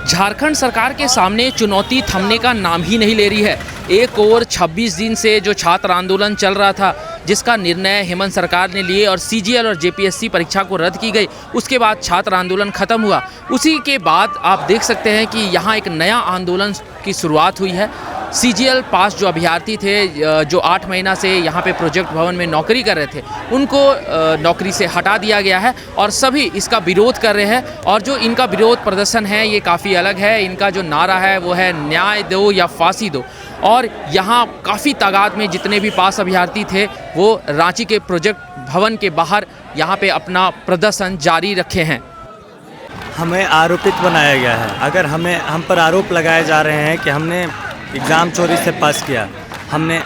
झारखंड सरकार के सामने चुनौती थमने का नाम ही नहीं ले रही है। एक और 26 दिन से जो छात्र आंदोलन चल रहा था, जिसका निर्णय हेमंत सरकार ने लिए और सीजीएल और जेपीएससी परीक्षा को रद्द की गई, उसके बाद छात्र आंदोलन खत्म हुआ। उसी के बाद आप देख सकते हैं कि यहाँ एक नया आंदोलन की शुरुआत हुई है। सीजीएल पास जो अभ्यर्थी थे, जो 8 महीना से यहाँ पे प्रोजेक्ट भवन में नौकरी कर रहे थे, उनको नौकरी से हटा दिया गया है और सभी इसका विरोध कर रहे हैं। और जो इनका विरोध प्रदर्शन है ये काफ़ी अलग है। इनका जो नारा है वो है न्याय दो या फांसी दो। और यहाँ काफ़ी तादाद में जितने भी पास अभ्यर्थी थे वो रांची के प्रोजेक्ट भवन के बाहर यहाँ पे अपना प्रदर्शन जारी रखे हैं। हमें आरोपित बनाया गया है। अगर हम पर आरोप लगाए जा रहे हैं कि हमने एग्ज़ाम चोरी से पास किया, हमें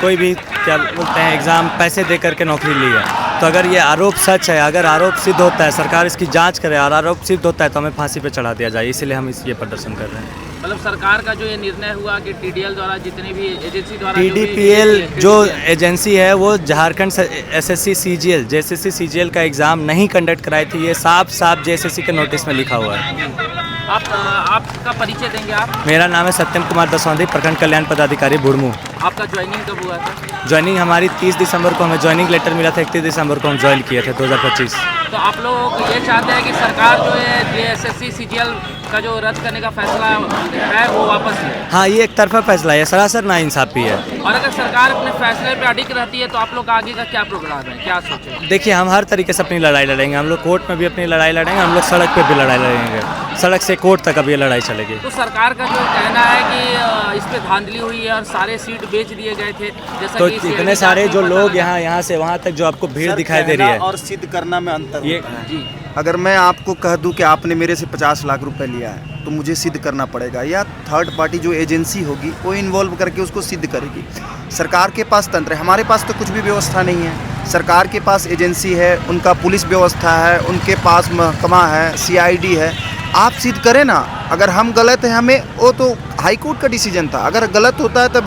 कोई भी क्या बोलते हैं एग्ज़ाम पैसे दे करके नौकरी ली है, तो अगर ये आरोप सच है, अगर आरोप सिद्ध होता है, सरकार इसकी जांच करे और आरोप सिद्ध होता है तो हमें फांसी पे चढ़ा दिया जाए। इसलिए हम ये प्रदर्शन कर रहे हैं। मतलब सरकार का जो ये निर्णय हुआ कि टीडीएल द्वारा जितने भी एजेंसी द्वारा टीडीपीएल जो एजेंसी है वो Jharkhand SSC CGL JSSC CGL का एग्ज़ाम नहीं कंडक्ट कराई थी। ये साफ जेएसएससी के नोटिस में लिखा हुआ है। आपका परिचय देंगे आप? मेरा नाम है सत्यम कुमार दसौंधी, प्रखंड कल्याण पदाधिकारी बुढ़मू। आपका ज्वाइनिंग कब हुआ था? ज्वाइनिंग हमारी 30 दिसंबर को हमें ज्वाइनिंग लेटर मिला था। 31 दिसंबर को हम ज्वाइन किए थे 2025। तो आप लोग ये चाहते हैं कि सरकार जो है जेएसएससी सीजीएल का जो रद्द करने का फैसला है वो वापस ले? हाँ, ये एक तरफा फैसला है, सरासर नाइंसाफी है। और अगर सरकार अपने फैसले पे अडिग रहती है तो आप लोग आगे का क्या प्रोग्राम है, क्या सोचें? देखिए, हम हर तरीके से अपनी लड़ाई लड़ेंगे। हम लोग कोर्ट में भी अपनी लड़ाई लड़ेंगे, हम लोग सड़क पे भी लड़ाई लड़ेंगे। सड़क से कोर्ट तक अब ये लड़ाई चलेगी। तो सरकार का जो कहना है कि इस पे धांधली हुई है और सारे सीट बेच दिए गए थे, जैसा तो इतने सारे जो लोग यहाँ से वहाँ तक जो आपको भीड़ दिखाई दे रही है और सिद्ध करना में अंतर ये होता है। अगर मैं आपको कह दूं कि आपने मेरे से 50 लाख रुपए लिया है तो मुझे सिद्ध करना पड़ेगा, या थर्ड पार्टी जो एजेंसी होगी वो इन्वॉल्व करके उसको सिद्ध करेगी। सरकार के पास तंत्र है, हमारे पास तो कुछ भी व्यवस्था नहीं है। सरकार के पास एजेंसी है, उनका पुलिस व्यवस्था है, उनके पास महकमा है, सीआईडी है। आप सिद्ध करें ना। अगर हम गलत हैं, हमें वो तो हाई कोर्ट का डिसीजन था। अगर गलत होता है तो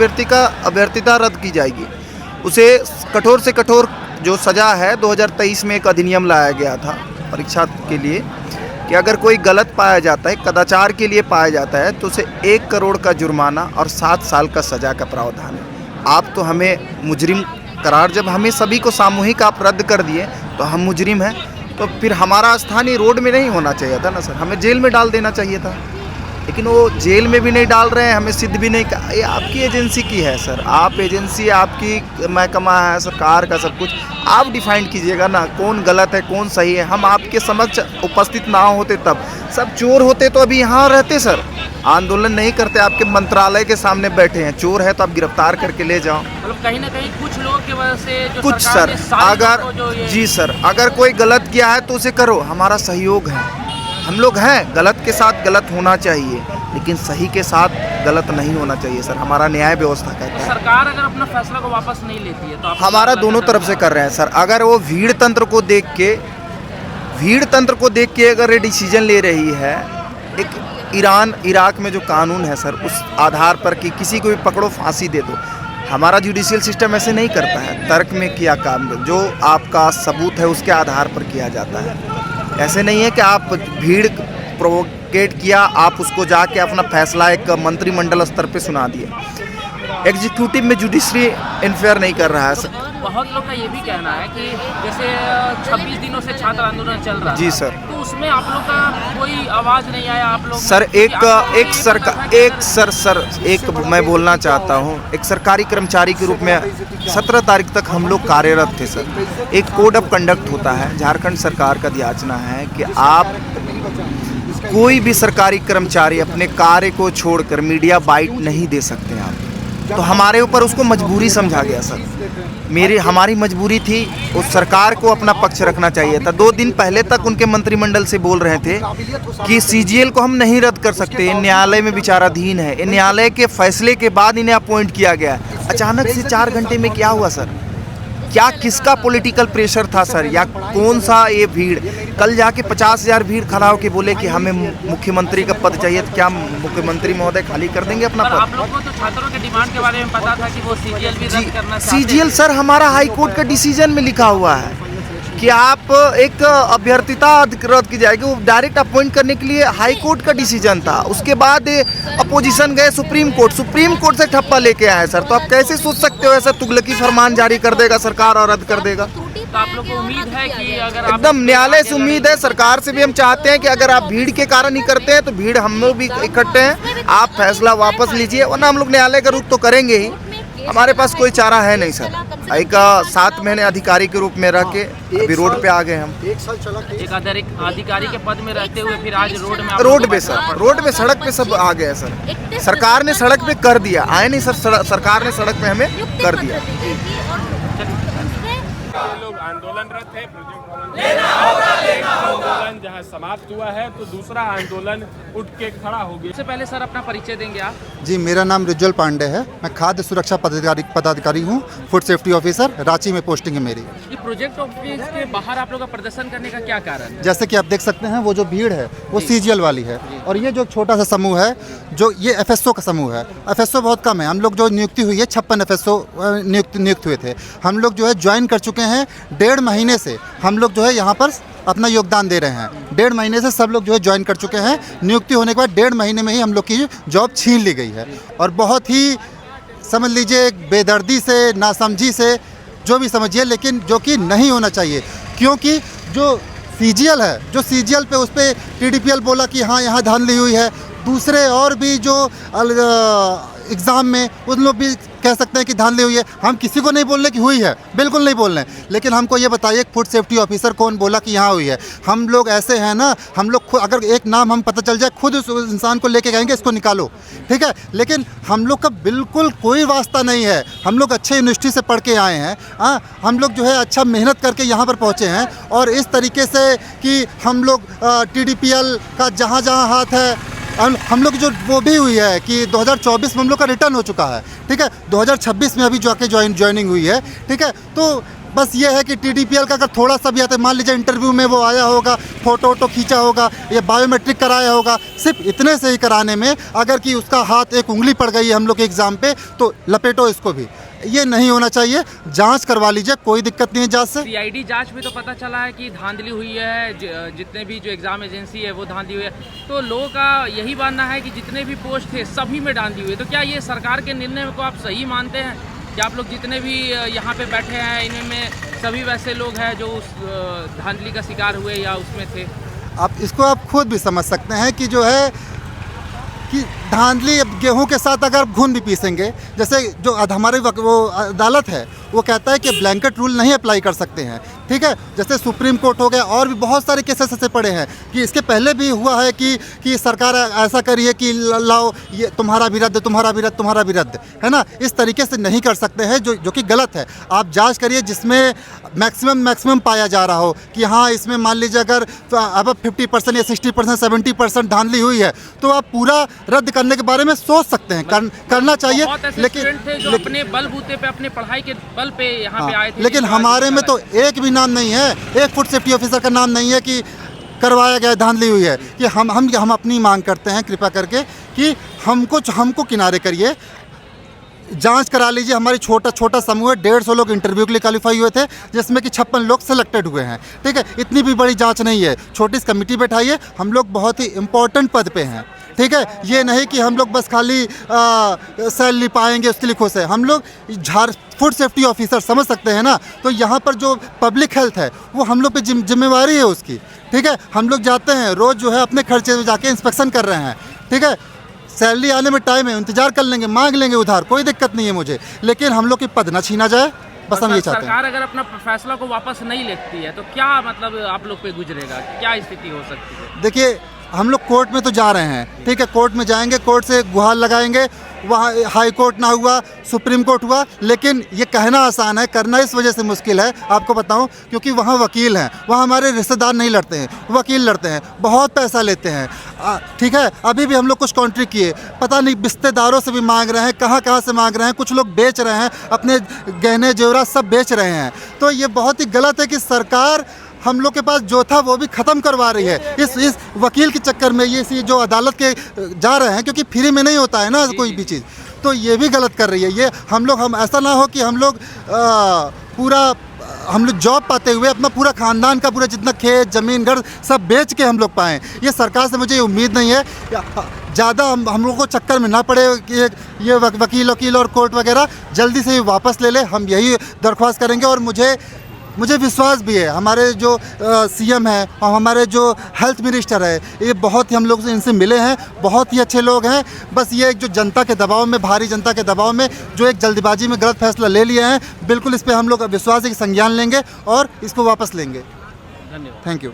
अभ्यर्थिता रद्द की जाएगी। उसे कठोर से कठोर जो सज़ा है, 2023 में एक अधिनियम लाया गया था परीक्षा के लिए कि अगर कोई गलत पाया जाता है, कदाचार के लिए पाया जाता है, तो उसे 1 करोड़ का जुर्माना और 7 साल का सज़ा का प्रावधान है। आप तो हमें मुजरिम करार, जब हमें सभी को सामूहिक आप रद्द कर दिए तो हम मुजरिम हैं। तो फिर हमारा स्थान ही रोड में नहीं होना चाहिए था ना सर, हमें जेल में डाल देना चाहिए था। लेकिन वो जेल में भी नहीं डाल रहे हैं, हमें सिद्ध भी नहीं। ये आपकी एजेंसी की है सर, आप एजेंसी, आपकी महकमा है सरकार का, सब कुछ आप डिफाइन कीजिएगा ना, कौन गलत है कौन सही है। हम आपके समक्ष उपस्थित ना होते तब, सब चोर होते तो अभी यहाँ रहते सर, आंदोलन नहीं करते। आपके मंत्रालय के सामने बैठे हैं, चोर है तो आप गिरफ्तार करके ले जाओ। मतलब कहीं ना कहीं कुछ लोगों की वजह से जो कुछ सर, अगर जी सर, अगर कोई गलत किया है तो उसे करो, हमारा सहयोग है। हम लोग हैं, गलत के साथ गलत होना चाहिए, लेकिन सही के साथ गलत नहीं होना चाहिए सर, हमारा न्याय व्यवस्था कहता है। सरकार अगर अपना फैसला को वापस नहीं लेती है तो आप हमारा दोनों तरफ से कर रहे हैं सर। अगर वो भीड़ तंत्र को देख के अगर ये डिसीजन ले रही है, एक इराक में जो कानून है सर, उस आधार पर कि किसी को भी पकड़ो फांसी दे दो, हमारा जुडिशियल सिस्टम ऐसे नहीं करता है। तर्क में किया काम, जो आपका सबूत है उसके आधार पर किया जाता है। ऐसे नहीं है कि आप भीड़ प्रोवोकेट किया, आप उसको जाके अपना फैसला एक मंत्रिमंडल स्तर पे सुना दिया। एग्जीक्यूटिव में जुडिशरी इंटरफेयर नहीं कर रहा है सर। बहुत लोग का ये भी कहना है कि जैसे 26 दिनों से छात्र आंदोलन चल रहा है जी सर, तो उसमें आप लोग का कोई आवाज़ नहीं आया। आप लोग सर एक मैं बोलना चाहता हूँ, एक सरकारी कर्मचारी के रूप में 17 तारीख तक हम लोग कार्यरत थे सर। एक कोड ऑफ कंडक्ट होता है, झारखंड सरकार का याचना है कि आप कोई भी सरकारी कर्मचारी अपने कार्य को छोड़कर मीडिया बाइट नहीं दे सकते आप। तो हमारे ऊपर उसको मजबूरी समझा गया सर। हमारी मजबूरी थी, उस सरकार को अपना पक्ष रखना चाहिए था। 2 दिन पहले तक उनके मंत्रिमंडल से बोल रहे थे कि सीजीएल को हम नहीं रद्द कर सकते, न्यायालय में विचाराधीन है। न्यायालय के फैसले के बाद इन्हें अपॉइंट किया गया। अचानक से 4 घंटे में क्या हुआ सर? क्या किसका पॉलिटिकल प्रेशर था सर, या कौन सा ये भीड़? कल जाके 50,000 भीड़ खड़ा होकर बोले कि हमें मुख्यमंत्री का पद चाहिए, तो क्या मुख्यमंत्री महोदय खाली कर देंगे अपना पद? आप लोगों को तो छात्रों के डिमांड के बारे में पता था कि वो सीजीएल भी रद्द करना चाहते हैं। सीजीएल सर हमारा हाई कोर्ट का डिसीजन में लिखा हुआ है कि आप एक अभ्यर्थिता रद्द की जाएगी, वो डायरेक्ट अपॉइंट करने के लिए हाई कोर्ट का डिसीजन था। उसके बाद अपोजिशन गए सुप्रीम कोर्ट से ठप्पा लेके आए सर। तो आप कैसे सोच सकते हो ऐसा तुगलकी फरमान जारी कर देगा सरकार और रद्द कर देगा? तो आप लोग को उम्मीद है कि अगर आप एकदम न्यायालय से उम्मीद है, सरकार से भी हम चाहते हैं कि अगर आप भीड़ के कारण ही करते हैं तो भीड़ हम लोग भी इकट्ठे हैं, आप फैसला वापस लीजिए, वरना हम लोग न्यायालय का रुख तो करेंगे ही। हमारे पास कोई चारा है नहीं सर। एक 7 महीने अधिकारी के रूप में रह के अभी रोड पे आ गए हम। एक अधिकारी के पद में रहते हुए फिर आज रोड में रोड पे सर, रोड पे सड़क पे सब आ गए सर। सरकार ने सड़क पे कर दिया, आए नहीं सर, सरकार ने सड़क पे हमें कर दिया। लोग आंदोलनरत है, प्रोजेक्ट आंदोलन जहां समाप्त हुआ है तो दूसरा आंदोलन उठ के खड़ा हो गया। सबसे पहले सर अपना परिचय देंगे आप? जी, मेरा नाम रुज्ज्वल पांडे है। मैं खाद्य सुरक्षा पदाधिकारी हूँ, फूड सेफ्टी ऑफिसर, रांची में पोस्टिंग है मेरी। ये प्रोजेक्ट ऑफिस के बाहर आप लोग का प्रदर्शन करने का क्या कारण है? जैसे कि आप देख सकते हैं, वो जो भीड़ है वो सीजीएल वाली है, और ये जो छोटा सा समूह है, जो ये एफएसओ का समूह है। एफएसओ बहुत कम है, हम लोग जो नियुक्ति हुई है 56 एफएसओ नियुक्त हुए थे। हम लोग जो है ज्वाइन कर चुके हैं। 1.5 महीने से हम लोग जो है यहाँ पर अपना योगदान दे रहे हैं। 1.5 महीने से सब लोग जो है ज्वाइन कर चुके हैं। नियुक्ति होने के बाद 1.5 महीने में ही हम लोग की जॉब छीन ली गई है, और बहुत ही समझ लीजिए बेदर्दी से, नासमझी से, जो भी समझिए, लेकिन जो कि नहीं होना चाहिए। क्योंकि जो सीजीएल है, जो सीजीएल पे उस पर टीडीपीएल बोला कि हाँ यहाँ धांधली हुई है, दूसरे और भी जो एग्ज़ाम में उन लोग भी कह सकते हैं कि धांधली हुई है। हम किसी को नहीं बोल रहे कि हुई है, बिल्कुल नहीं बोल रहे हैं, लेकिन हमको ये बताइए फूड सेफ्टी ऑफिसर कौन बोला कि यहाँ हुई है? हम लोग ऐसे हैं ना, हम लोग खुद, अगर एक नाम हम पता चल जाए, खुद उस इंसान को लेके कहेंगे इसको निकालो, ठीक है? लेकिन हम लोग का बिल्कुल कोई वास्ता नहीं है। हम लोग अच्छे यूनिवर्सिटी से पढ़ के आए हैं, हम लोग जो है अच्छा मेहनत करके यहाँ पर पहुँचे हैं, और इस तरीके से कि हम लोग TDPL का जहाँ जहाँ हाथ है, हम लोग जो वो भी हुई है कि 2024 में हम लोग का रिटर्न हो चुका है, ठीक है? 2026 में अभी जाके ज्वाइनिंग हुई है, ठीक है? तो बस ये है कि TDPL का अगर थोड़ा सा भी आता है, मान लीजिए इंटरव्यू में वो आया होगा, फ़ोटो खींचा होगा या बायोमेट्रिक कराया होगा, सिर्फ इतने से ही कराने में अगर कि उसका हाथ एक उंगली पड़ गई है हम लोग के एग्ज़ाम पे, तो लपेटो इसको भी। ये नहीं होना चाहिए। जांच करवा लीजिए, कोई दिक्कत नहीं है जांच से। सीआईडी जांच में तो पता चला है कि धांधली हुई है, जितने भी जो एग्जाम एजेंसी है वो धांधली हुई है। तो लोगों का यही मानना है कि जितने भी पोस्ट थे सभी में धांधली हुई है। तो क्या ये सरकार के निर्णय को आप सही मानते हैं कि आप लोग जितने भी यहाँ पे बैठे हैं इनमें सभी वैसे लोग हैं जो उस धांधली का शिकार हुए या उसमें थे? आप इसको आप खुद भी समझ सकते हैं कि जो है कि धांधली, गेहूं के साथ अगर घुन भी पीसेंगे, जैसे जो हमारे वो अदालत है वो कहता है कि ब्लैंकेट रूल नहीं अप्लाई कर सकते हैं, ठीक है? जैसे सुप्रीम कोर्ट हो गया, और भी बहुत सारे केसेस ऐसे पड़े हैं कि इसके पहले भी हुआ है कि सरकार ऐसा करिए कि लाओ ये तुम्हारा भी रद्द, तुम्हारा भी रद्द, तुम्हारा भी रद्द, है ना? इस तरीके से नहीं कर सकते हैं, जो कि गलत है। आप जांच करिए जिसमें मैक्सिमम पाया जा रहा हो कि हाँ इसमें मान लीजिए अगर अब 50% या 60%, 70% धांधली हुई है, तो आप पूरा रद्द करने के बारे में सोच सकते हैं, करना चाहिए। लेकिन अपने बलबूते पे, अपने पढ़ाई के बल पे यहाँ पे आए थे, लेकिन हमारे में तो एक भी नाम नहीं है, एक फूड सेफ्टी ऑफिसर का नाम नहीं है कि करवाया गया, धांधली हुई है। कि हम अपनी मांग करते हैं कृपया करके कि हमको किनारे करिए, जांच करा लीजिए। हमारी छोटा समूह है, 150 लोग इंटरव्यू के लिए क्वालिफाई हुए थे, जिसमें कि 56 लोग सिलेक्टेड हुए हैं, ठीक है? इतनी भी बड़ी जांच नहीं है, छोटी सी कमेटी बैठाइए। हम लोग बहुत ही इम्पोर्टेंट पद पे हैं, ठीक है? ये नहीं कि हम लोग बस खाली सैलरी पाएंगे उसके लिए खुश है। हम लोग फूड सेफ्टी ऑफिसर समझ सकते हैं ना, तो यहाँ पर जो पब्लिक हेल्थ है वो हम लोग पे जिम्मेवारी है उसकी, ठीक है? हम लोग जाते हैं रोज़ जो है अपने खर्चे में जाके इंस्पेक्शन कर रहे हैं, ठीक है? सैलरी आने में टाइम है, इंतजार कर लेंगे, मांग लेंगे उधार, कोई दिक्कत नहीं है मुझे, लेकिन हम लोग की पद ना छीना जाए, बस हम ये चाहते हैं। सरकार अगर अपना फैसला को वापस नहीं लेती है तो क्या मतलब आप लोग पे गुजरेगा, क्या स्थिति हो सकती है? देखिए, हम लोग कोर्ट में तो जा रहे हैं, ठीक है? कोर्ट में जाएंगे, कोर्ट से गुहार लगाएंगे, वहाँ हाई कोर्ट ना हुआ, सुप्रीम कोर्ट हुआ, लेकिन ये कहना आसान है, करना इस वजह से मुश्किल है। आपको बताऊं, क्योंकि वहाँ वकील हैं, वहाँ हमारे रिश्तेदार नहीं लड़ते हैं, वकील लड़ते हैं, बहुत पैसा लेते हैं, ठीक है? अभी भी हम लोग कुछ कॉन्ट्री किए, पता नहीं रिश्तेदारों से भी मांग रहे हैं, कहाँ से मांग रहे हैं, कुछ लोग बेच रहे हैं, अपने गहने जेवरात सब बेच रहे हैं। तो ये बहुत ही गलत है कि सरकार हम लोग के पास जो था वो भी ख़त्म करवा रही है इस वकील के चक्कर में। ये जो अदालत के जा रहे हैं, क्योंकि फ्री में नहीं होता है ना कोई भी चीज़, तो ये भी गलत कर रही है। ये हम ऐसा ना हो कि हम लोग पूरा हम लोग जॉब पाते हुए अपना पूरा खानदान का पूरा जितना खेत ज़मीन घर सब बेच के हम लोग पाएँ। ये सरकार से मुझे ये उम्मीद नहीं है, ज़्यादा हम लोगों को चक्कर में ना पड़े कि ये वकील और कोर्ट वगैरह जल्दी से ही वापस ले ले, हम यही दरख्वास्त करेंगे। और मुझे विश्वास भी है हमारे जो सीएम हैं और हमारे जो हेल्थ मिनिस्टर है, ये बहुत ही हम लोग इनसे मिले हैं, बहुत ही अच्छे लोग हैं। बस ये एक जो जनता के दबाव में, भारी जनता के दबाव में जो एक जल्दबाजी में गलत फैसला ले लिए हैं, बिल्कुल इस पर हम लोग विश्वास है कि संज्ञान लेंगे और इसको वापस लेंगे। धन्यवाद। Thank you.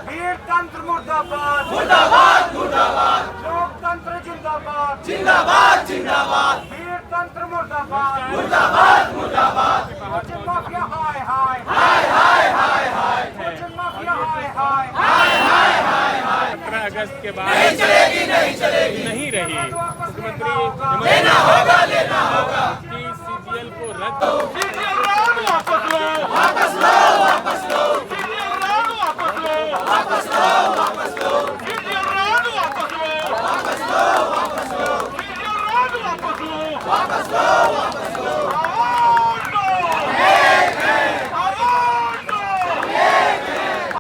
लोकतंत्र मुर्दाबाद, मुर्दाबाद, मुर्दाबाद। लोकतंत्र जिंदाबाद, जिंदाबाद, जिंदाबाद। लोकतंत्र मुर्दाबाद, मुर्दाबाद, मुर्दाबाद। कोचिंग माफिया हाय हाय, हाय हाय हाय हाय। कोचिंग माफिया हाय हाय, हाय हाय हाय हाय। 17 अगस्त के बाद नहीं चलेगी, नहीं चलेगी, नहीं रही। मुख्यमंत्री लेना होगा, लेना होगा। कि सीजीएल को रद्द वापस लो, वापस लो, वापस लो। वापस लो, वापस लो, वापस लो।